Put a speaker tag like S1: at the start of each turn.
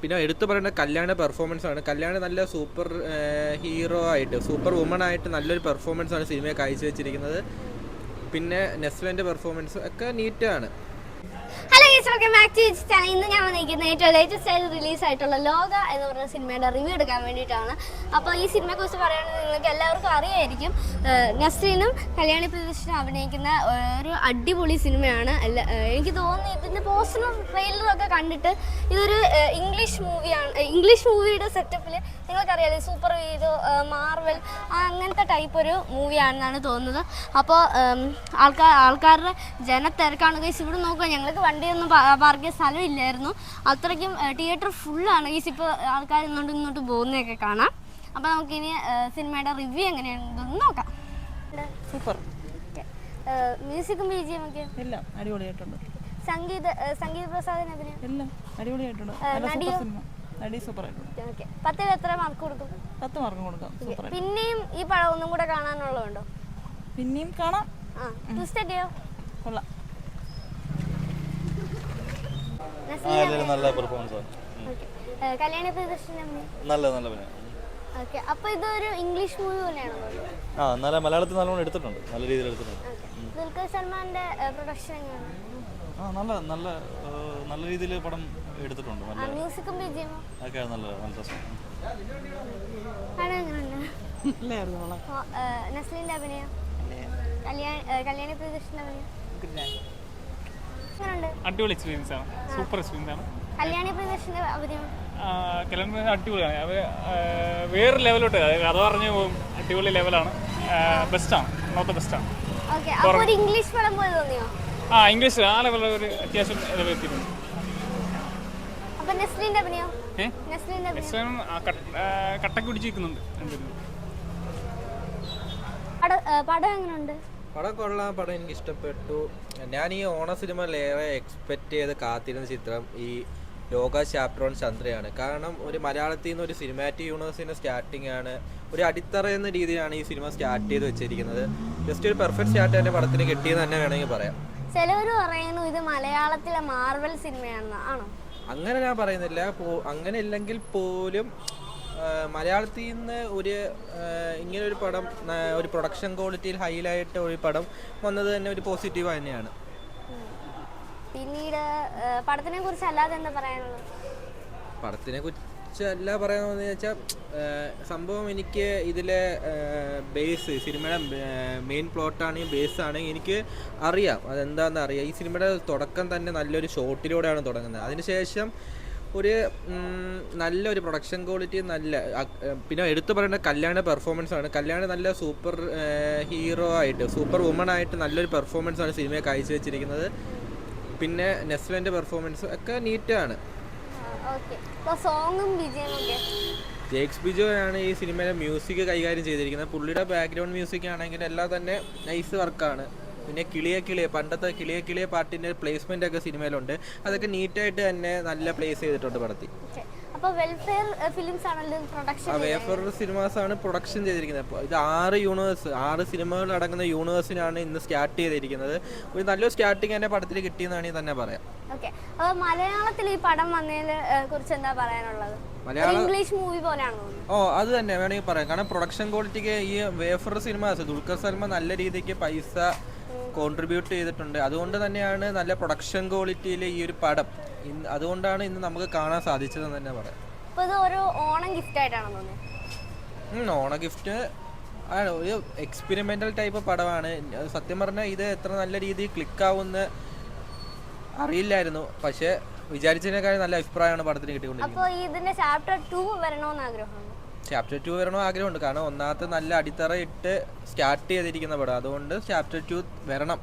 S1: പിന്നെ എടുത്തു പറയേണ്ട കല്യാണ പെർഫോമൻസ് ആണ്. കല്യാണം നല്ല സൂപ്പർ ഹീറോ ആയിട്ട്, സൂപ്പർ വുമൺ ആയിട്ട് നല്ലൊരു പെർഫോമൻസ് ആണ് സിനിമയെ കാഴ്ചവെച്ചിരിക്കുന്നത്. പിന്നെ നെസ്ലിൻ്റെ പെർഫോമൻസ് ഒക്കെ നീറ്റാണ്.
S2: Hello welcome back to channel. ഇന്ന് ഞാൻ വന്നിരിക്കുന്നത് ഏറ്റവും ലേറ്റസ്റ്റ് ആയിട്ട് റിലീസ് ആയിട്ടുള്ള ലോക എന്ന് പറയുന്ന സിനിമയുടെ റിവ്യൂ എടുക്കാൻ വേണ്ടിയിട്ടാണ്. അപ്പോൾ ഈ സിനിമയെക്കുറിച്ച് പറയുകയാണെങ്കിൽ നിങ്ങൾക്ക് എല്ലാവർക്കും അറിയായിരിക്കും, നസ്രീനും കല്യാണി പ്രദർശനം അഭിനയിക്കുന്ന ഒരു അടിപൊളി സിനിമയാണ്. എനിക്ക് തോന്നുന്നു ഇതിൻ്റെ പോസ്റ്ററും ട്രെയിലറും ഒക്കെ കണ്ടിട്ട് ഇതൊരു ഇംഗ്ലീഷ് മൂവിയാണ്. ഇംഗ്ലീഷ് മൂവിയുടെ സെറ്റപ്പിൽ നിങ്ങൾക്കറിയാലോ, സൂപ്പർ ഹീറോ, മാർവൽ അങ്ങനത്തെ ടൈപ്പ് ഒരു മൂവിയാണെന്നാണ് തോന്നുന്നത്. അപ്പോൾ ആൾക്കാരുടെ ജനത്തിരക്കാണ് ഗൈസ്. ഇവിടെ നോക്കുക, ഞങ്ങൾക്ക് വണ്ടിയൊന്നും പാർക്ക് ചെയ്യാൻ സ്ഥലമില്ലായിരുന്നു. അത്രയ്ക്കും തിയേറ്റർ ഫുള്ളാണ് ഗൈസ്. ഇപ്പോൾ ആൾക്കാർ ഇങ്ങോട്ട് പോകുന്നതൊക്കെ കാണാം. അപ്പോൾ നമുക്കിനി സിനിമയുടെ റിവ്യൂ എങ്ങനെയാണെന്ന് നോക്കാം.
S3: സൂപ്പർ.
S2: മ്യൂസിക്കും BGM ഒക്കെ
S3: എല്ലാം അടിപൊളിയായിട്ടുണ്ട്.
S2: സംഗീത പ്രസാദിന് അഭിനയം
S3: എല്ലാം അടിപൊളിയായിട്ടുണ്ട്. നടി സൂപ്പർ ആയിട്ടുണ്ട്.
S2: ഓക്കെ, 10ൽ എത്ര മാർക്ക് കൊടുക്കും?
S3: 10 മാർക്കും കൊടുക്കാം. സൂപ്പർ.
S2: പിന്നെയും ഈ പടം ഒന്നും കൂടെ കാണാനുള്ളതുണ്ടോ?
S3: പിന്നെയും കാണാം.
S2: ട്വിസ്റ്റൊക്കെയോ?
S3: കൊള്ളാം.
S4: നല്ല പെർഫോമൻസ് ആണ്.
S2: കല്യാണി പ്രദർശനം
S4: നല്ല അഭിനയം.
S2: ഓക്കെ, അപ്പോൾ ഇതൊരു ഇംഗ്ലീഷ് മൂവി പോലെയാണോ?
S4: നല്ല മലയാളത്തിൽ നല്ലോണം എടുത്തിട്ടുണ്ട്, നല്ല രീതിയിൽ എടുത്തിട്ടുണ്ട്.
S2: ദുൽഖർ സൽമാന്റെ പ്രൊഡക്ഷൻ എങ്ങനെയാണ്?
S4: നല്ല രീതിയിൽ പടം എടുത്തിട്ടുണ്ട്.
S2: മ്യൂസിക്കും BGM
S4: ഒക്കെ നല്ല രസം.
S2: നസ്ലിന്റെ അഭിനയം, കല്യാണി പ്രദർശന അഭിനയം
S5: അടിപൊളി എക്സ്പീരിയൻസ് ആണ്. സൂപ്പർ എക്സ്പീരിയൻസ് ആണ്.
S2: കല്യാണി പ്രദർശന അഭിനയം
S5: കല്യാണം അടിപൊളിയാണ്. അത് വേറെ ലെവലോട്ട് കഥ പറഞ്ഞു പോകും. അടിപൊളി ലെവലാണ്. ബെസ്റ്റാണ്, നോട്ട് ബെസ്റ്റാണ്.
S2: ഓക്കെ, അപ്പോൾ ഒരു ഇംഗ്ലീഷ് പടം പോലെ തോന്നിയോ?
S5: ഇംഗ്ലീഷ് ആ ലെവലിൽ ഒരു അത്യാവശ്യം ലെവൽ എത്തിയിട്ടുണ്ട്.
S2: അപ്പോൾ നസ്ലിന്റെ അഭിനയം
S5: കട്ടക്ക് പിടിച്ചിരിക്കുന്നുണ്ട്.
S2: പടം എങ്ങനെയുണ്ട്?
S1: പടം കൊള്ളാം. പടം എനിക്ക് ഇഷ്ടപ്പെട്ടു. ഞാൻ ഈ ഓണ സിനിമയിലേറെ എക്സ്പെക്റ്റ് ചെയ്ത് കാത്തിരുന്ന ചിത്രം ഈ ലോക ചാപ്റ്റർ 1 ചന്ദ്രയാണ്. കാരണം ഒരു മലയാളത്തിൽ നിന്ന് ഒരു സിനിമാറ്റിക് യൂണിവേഴ്സിൻ്റെ സ്റ്റാർട്ടിംഗ് ആണ്, ഒരു അടിത്തറ എന്ന രീതിയിലാണ് ഈ സിനിമ സ്റ്റാർട്ട് ചെയ്ത് വെച്ചിരിക്കുന്നത്. ജസ്റ്റ് ഒരു പെർഫെക്റ്റ് സ്റ്റാർട്ട് എൻ്റെ പടത്തിന് കിട്ടിയെന്ന് തന്നെ വേണമെങ്കിൽ പറയാം.
S2: ചിലവർ പറയുന്നു ഇത് മലയാളത്തിലെ മാർവൽ സിനിമയാണെന്ന്. ആണോ?
S1: അങ്ങനെ ഞാൻ പറയുന്നില്ല. അങ്ങനെ ഇല്ലെങ്കിൽ പോലും മലയാളത്തിൽ നിന്ന് ഇങ്ങനൊരു പടം, ഒരു പ്രൊഡക്ഷൻ ക്വാളിറ്റിയിൽ ഹൈലൈറ്റ് ഒരു പടം വന്നത് തന്നെ ഒരു പോസിറ്റീവ് തന്നെയാണ്.
S2: പിന്നീട് പടത്തിനെ കുറിച്ച് അല്ലാതെ എന്താ പറയാനുള്ളത്?
S1: പടത്തിനെ കുറിച്ച് അല്ല പറയാമെന്ന് വെച്ചാൽ, സംഭവം എനിക്ക് ഇതിലെ ബേസ്, സിനിമയുടെ മെയിൻ പ്ലോട്ടാണെങ്കിൽ ബേസ് ആണെങ്കിൽ എനിക്ക് അറിയാം, അതെന്താണെന്ന് അറിയാം. ഈ സിനിമയുടെ തുടക്കം തന്നെ നല്ലൊരു ഷോട്ടിലൂടെയാണ് തുടങ്ങുന്നത്. അതിനുശേഷം നല്ലൊരു പ്രൊഡക്ഷൻ ക്വാളിറ്റി, പിന്നെ എടുത്തു പറയേണ്ട കല്യാണ പെർഫോമൻസ് ആണ്. കല്യാണം നല്ല സൂപ്പർ ഹീറോ ആയിട്ട്, സൂപ്പർ വുമൺ ആയിട്ട് നല്ലൊരു പെർഫോമൻസ് ആണ് സിനിമയെ കാഴ്ചവെച്ചിരിക്കുന്നത്. പിന്നെ നെസ്ലിൻ്റെ പെർഫോമൻസ് ഒക്കെ നീറ്റാണ്. ജേക്സ് ബിജോ ആണ് ഈ സിനിമയിലെ മ്യൂസിക് കൈകാര്യം ചെയ്തിരിക്കുന്നത്. പുള്ളിയുടെ ബാക്ക്ഗ്രൗണ്ട് മ്യൂസിക് ആണെങ്കിൽ എല്ലാം തന്നെ നൈസ് വർക്കാണ്. പിന്നെ കിളിയെ പണ്ടത്തെ കിളിയെ പാട്ടിൻ്റെ പ്ലേസ്മെൻ്റ് ഒക്കെ സിനിമയിലുണ്ട്. അതൊക്കെ നീറ്റായിട്ട് തന്നെ നല്ല പ്ലേസ് ചെയ്തിട്ടുണ്ട് പടത്തിൽ.
S2: വെൽഫെയർ
S1: സിനിമാസ് ആണ് പ്രൊഡക്ഷൻ ചെയ്തിരിക്കുന്നത്. ഇത് 6 സിനിമകൾ അടങ്ങുന്ന യൂണിവേഴ്സിനാണ് ഇന്ന് സ്റ്റാർട്ട് ചെയ്തിരിക്കുന്നത്. ഒരു നല്ലൊരു സ്റ്റാർട്ടിങ് തന്നെ പടത്തിൽ കിട്ടിയെന്നാണ് തന്നെ പറയാം.
S2: മലയാളത്തിൽ ഈ പടം വന്നതിനെ കുറിച്ച് എന്താ പറയാനുള്ളത്? ഇംഗ്ലീഷ് മൂവി പോലെയാണോ?
S1: അത് തന്നെ വേണമെങ്കിൽ പറയാം. കാരണം പ്രൊഡക്ഷൻ ക്വാളിറ്റിക്ക് ഈ വേഫർ സിനിമാസ് ദുൽഖർ സൽമാൻ നല്ല രീതിക്ക് പൈസ കോൺട്രിബ്യൂട്ട് ചെയ്തിട്ടുണ്ട്. അതുകൊണ്ട് തന്നെയാണ് നല്ല പ്രൊഡക്ഷൻ ക്വാളിറ്റിയിൽ ഈ ഒരു പടം, അതുകൊണ്ടാണ് ഇന്ന് നമുക്ക് കാണാൻ സാധിച്ചതെന്ന് തന്നെ പറയാം.
S2: ഓണം
S1: ഗിഫ്റ്റ് ആണ്, ഒരു എക്സ്പെരിമെന്റൽ ടൈപ്പ് പടമാണ്. സത്യം പറഞ്ഞാൽ ഇത് എത്ര നല്ല രീതിയിൽ ക്ലിക്കാവുന്ന അറിയില്ലായിരുന്നു. പക്ഷെ വിചാരിച്ചതിനേക്കാൾ നല്ല അഭിപ്രായമാണ് പടത്തിന് കിട്ടിക്കൊണ്ടിരിക്കുന്നത്. ചാപ്റ്റർ 2 വരണോ ആഗ്രഹമുണ്ട്. കാരണം ഒന്നാമത്തെ നല്ല അടിത്തറ ഇട്ട് സ്റ്റാർട്ട് ചെയ്തിരിക്കുന്ന പടം, അതുകൊണ്ട് ചാപ്റ്റർ 2 വരണം.